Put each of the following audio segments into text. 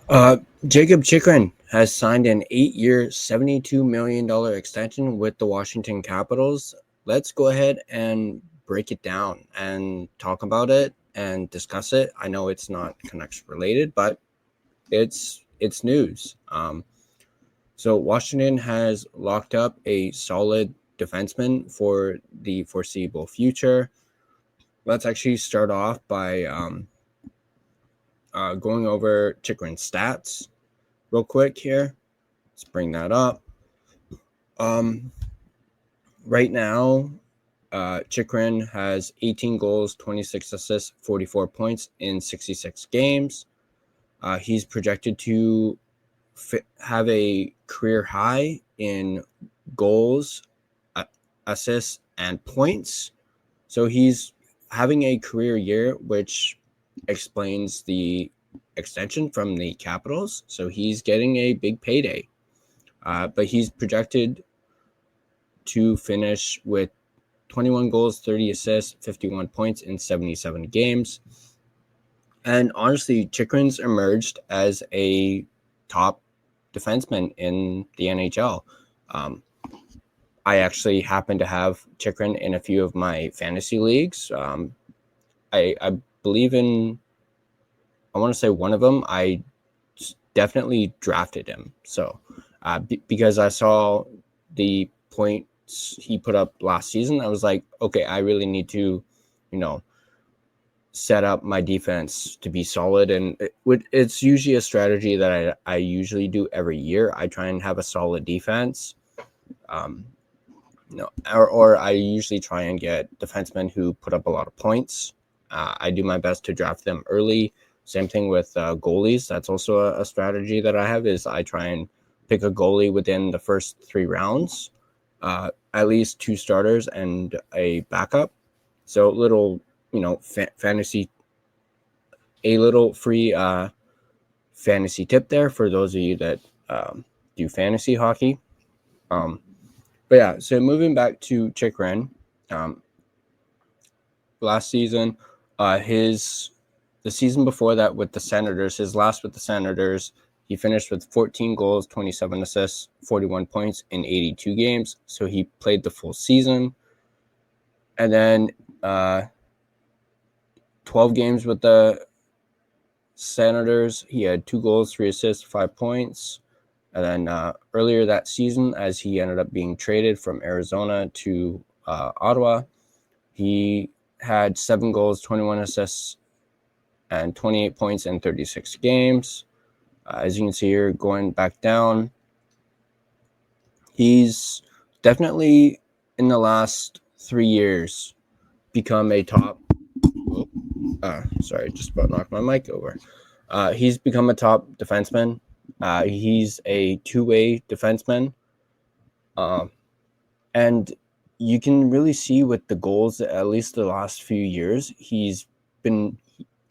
Jakob Chychrun has signed an 8-year, $72 million extension with the Washington Capitals. Let's go ahead and break it down and talk about it and discuss it. I know it's not Canucks related, but it's news. So Washington has locked up a solid defenseman for the foreseeable future. Let's actually start off by going over Chychrun's stats real quick here. Let's bring that up. Um, right now, Chychrun has 18 goals, 26 assists, 44 points in 66 games. He's projected to have a career high in goals, assists, and points. So he's having a career year, which explains the extension from the Capitals. So he's getting a big payday. But he's projected to finish with 21 goals, 30 assists, 51 points in 77 games. And honestly, Chychrun's emerged as a top defenseman in the NHL. I actually happen to have Chychrun in a few of my fantasy leagues. I believe in, I want to say one of them, I definitely drafted him. So because I saw the points he put up last season, I was like, okay, I really need to, set up my defense to be solid. And it's usually a strategy that I usually do every year. I try and have a solid defense. Or I usually try and get defensemen who put up a lot of points. I do my best to draft them early. Same thing with goalies. That's also a strategy that I have, is I try and pick a goalie within the first 3 rounds, at least 2 starters and a backup. So little, fantasy, a little free fantasy tip there for those of you that do fantasy hockey. But yeah, so moving back to Chychrun, last season, the season before that with the Senators, his last with the Senators, he finished with 14 goals, 27 assists, 41 points in 82 games. So he played the full season. And then 12 games with the Senators, he had 2 goals, 3 assists, 5 points. And then earlier that season, as he ended up being traded from Arizona to Ottawa, he had 7 goals, 21 assists, and 28 points in 36 games. As you can see here, going back down, he's definitely in the last 3 years become a top. Sorry, just about knocked my mic over. He's become a top defenseman. He's a two-way defenseman. And you can really see with the goals, at least the last few years, the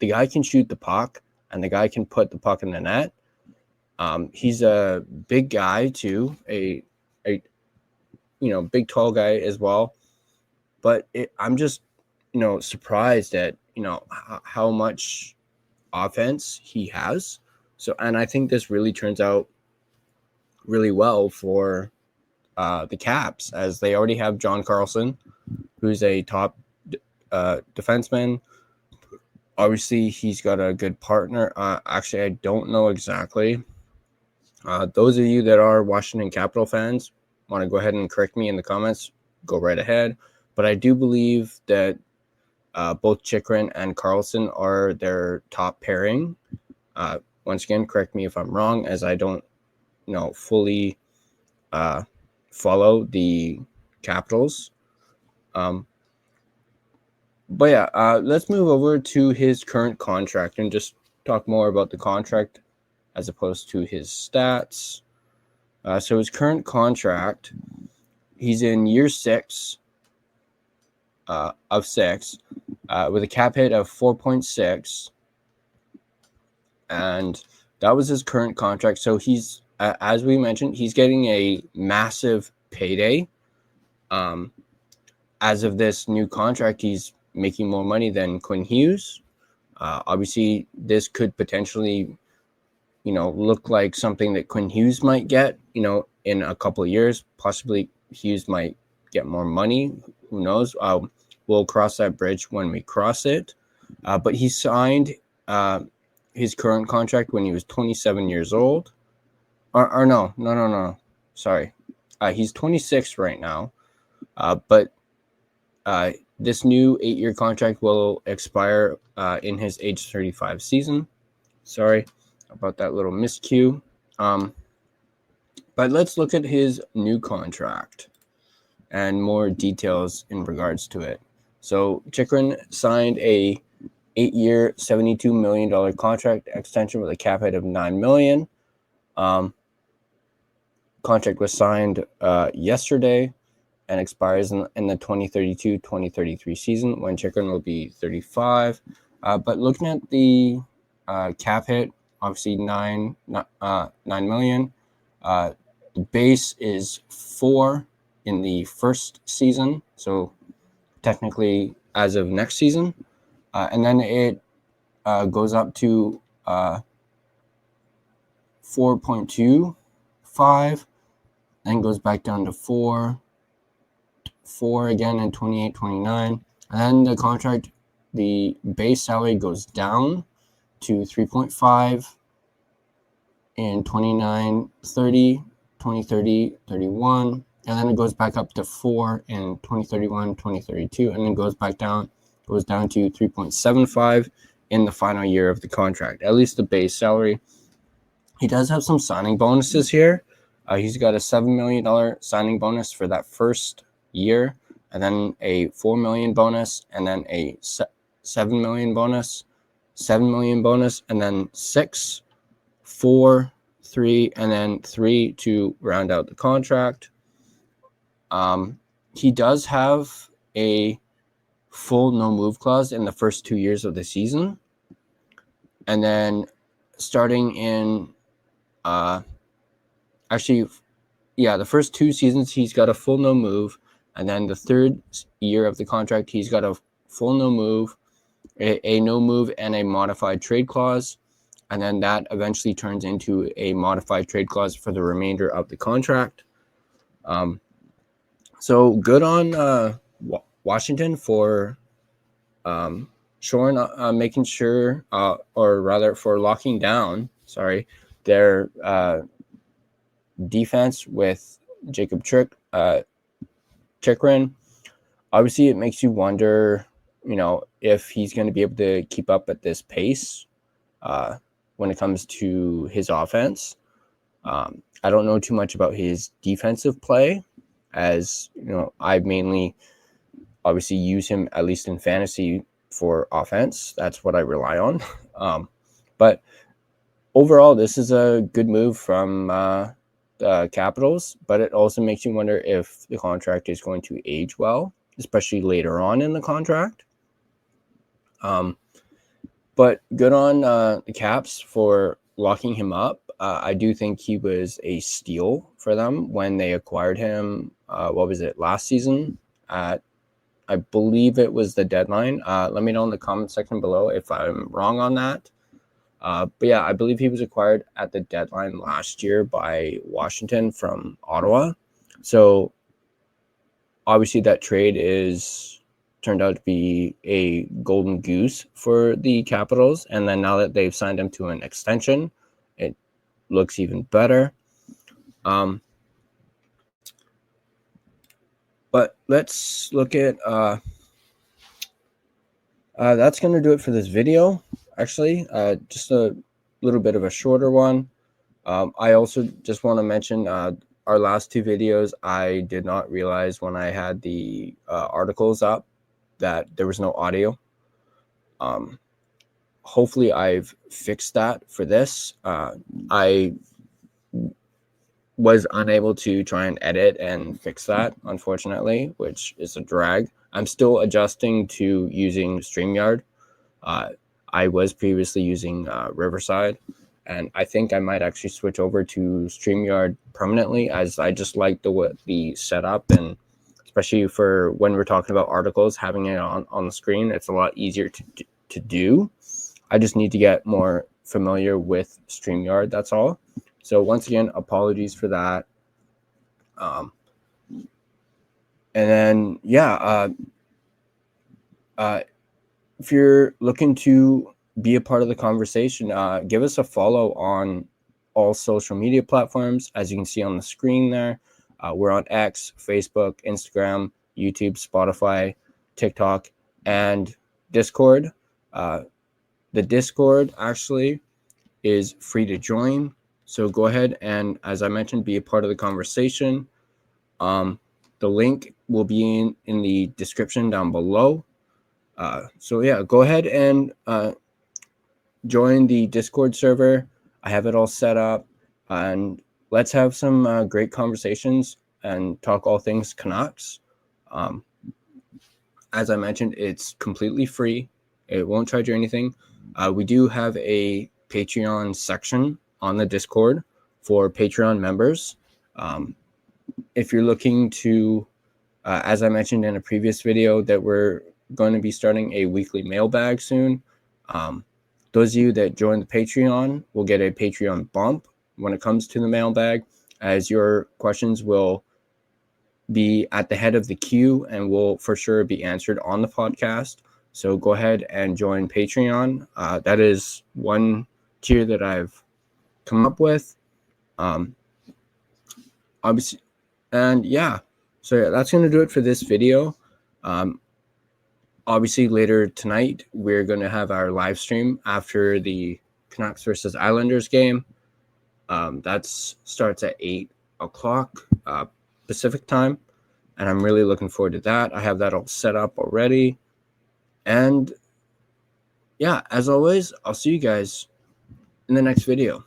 guy can shoot the puck and the guy can put the puck in the net. He's a big guy too, a big tall guy as well. But I'm just surprised at how much offense he has. So, and I think this really turns out really well for the Caps, as they already have John Carlson, who's a top defenseman. Obviously, he's got a good partner. Actually, I don't know exactly. Those of you that are Washington Capital fans want to go ahead and correct me in the comments, go right ahead. But I do believe that both Chychrun and Carlson are their top pairing. Once again, correct me if I'm wrong, as I don't fully follow the Capitals. But yeah, let's move over to his current contract and just talk more about the contract as opposed to his stats. So his current contract, he's in year 6 of 6 with a cap hit of 4.6. And that was his current contract. So he's, as we mentioned, he's getting a massive payday. As of this new contract, he's making more money than Quinn Hughes. Obviously, this could potentially look like something that Quinn Hughes might get, in a couple of years. Possibly Hughes might get more money. Who knows? We'll cross that bridge when we cross it. But he signed his current contract when he was 27 years old. Or no. Sorry. He's 26 right now. But this new 8-year contract will expire in his age 35 season. Sorry about that little miscue. But let's look at his new contract and more details in regards to it. So Chychrun signed a 8-year, $72 million contract extension with a cap hit of $9 million. Contract was signed yesterday and expires in the 2032-2033 season when Chychrun will be 35. But looking at the cap hit, obviously $9 million. The base is 4 in the first season, so technically as of next season, and then it goes up to 4.25, then goes back down to 4 again in 28-29, and then the contract, the base salary goes down to 3.5 in 29-30, 2030-31, and then it goes back up to 4 in 2031, 2032, and then goes down to 3.75 in the final year of the contract, at least the base salary. He does have some signing bonuses here. He's got a $7 million signing bonus for that first year, and then a $4 million bonus, and then a $7 million bonus, and then 6, 4, 3, and then 3 to round out the contract. He does have a full no move clause in the first 2 years of the season, and then starting in the first 2 seasons he's got a full no move, and then the third year of the contract he's got a full no move, a no move, and a modified trade clause, and then that eventually turns into a modified trade clause for the remainder of the contract. So good on Washington for making sure, or rather for locking down, their defense with Jakob Chychrun. Obviously, it makes you wonder, if he's going to be able to keep up at this pace when it comes to his offense. I don't know too much about his defensive play, as I mainly obviously use him, at least in fantasy, for offense. That's what I rely on. But overall, this is a good move from the Capitals, but it also makes you wonder if the contract is going to age well, especially later on in the contract. But good on the Caps for locking him up. I do think he was a steal for them when they acquired him. Last season? I believe it was the deadline. Let me know in the comment section below if I'm wrong on that. But yeah, I believe he was acquired at the deadline last year by Washington from Ottawa. So obviously that trade turned out to be a golden goose for the Capitals. And then now that they've signed him to an extension, it looks even better. But let's look at that's going to do it for this video. Actually, just a little bit of a shorter one. I also just want to mention our last 2 videos. I did not realize when I had the articles up that there was no audio. Hopefully I've fixed that for this. I was unable to try and edit and fix that, unfortunately, which is a drag. I'm still adjusting to using StreamYard. I was previously using Riverside, and I think I might actually switch over to StreamYard permanently, as I just like the setup, and especially for when we're talking about articles, having it on the screen, it's a lot easier to do. I just need to get more familiar with StreamYard, that's all. So once again, apologies for that. And then, yeah, if you're looking to be a part of the conversation, give us a follow on all social media platforms. As you can see on the screen there, we're on X, Facebook, Instagram, YouTube, Spotify, TikTok, and Discord. The Discord actually is free to join. So go ahead and, as I mentioned, be a part of the conversation. The link will be in the description down below. So yeah, go ahead and join the Discord server. I have it all set up, and let's have some great conversations and talk all things Canucks. As I mentioned, it's completely free. It won't charge you anything. We do have a Patreon section on the Discord for Patreon members. If you're looking to, as I mentioned in a previous video, that we're going to be starting a weekly mailbag soon. Those of you that join the Patreon will get a Patreon bump when it comes to the mailbag, as your questions will be at the head of the queue and will for sure be answered on the podcast. So go ahead and join Patreon. That is one tier that I've come up with. Obviously, and yeah, so yeah, that's going to do it for this video. Obviously, later tonight, we're going to have our live stream after the Canucks versus Islanders game. That starts at 8 o'clock Pacific time, and I'm really looking forward to that. I have that all set up already. And yeah, as always, I'll see you guys in the next video.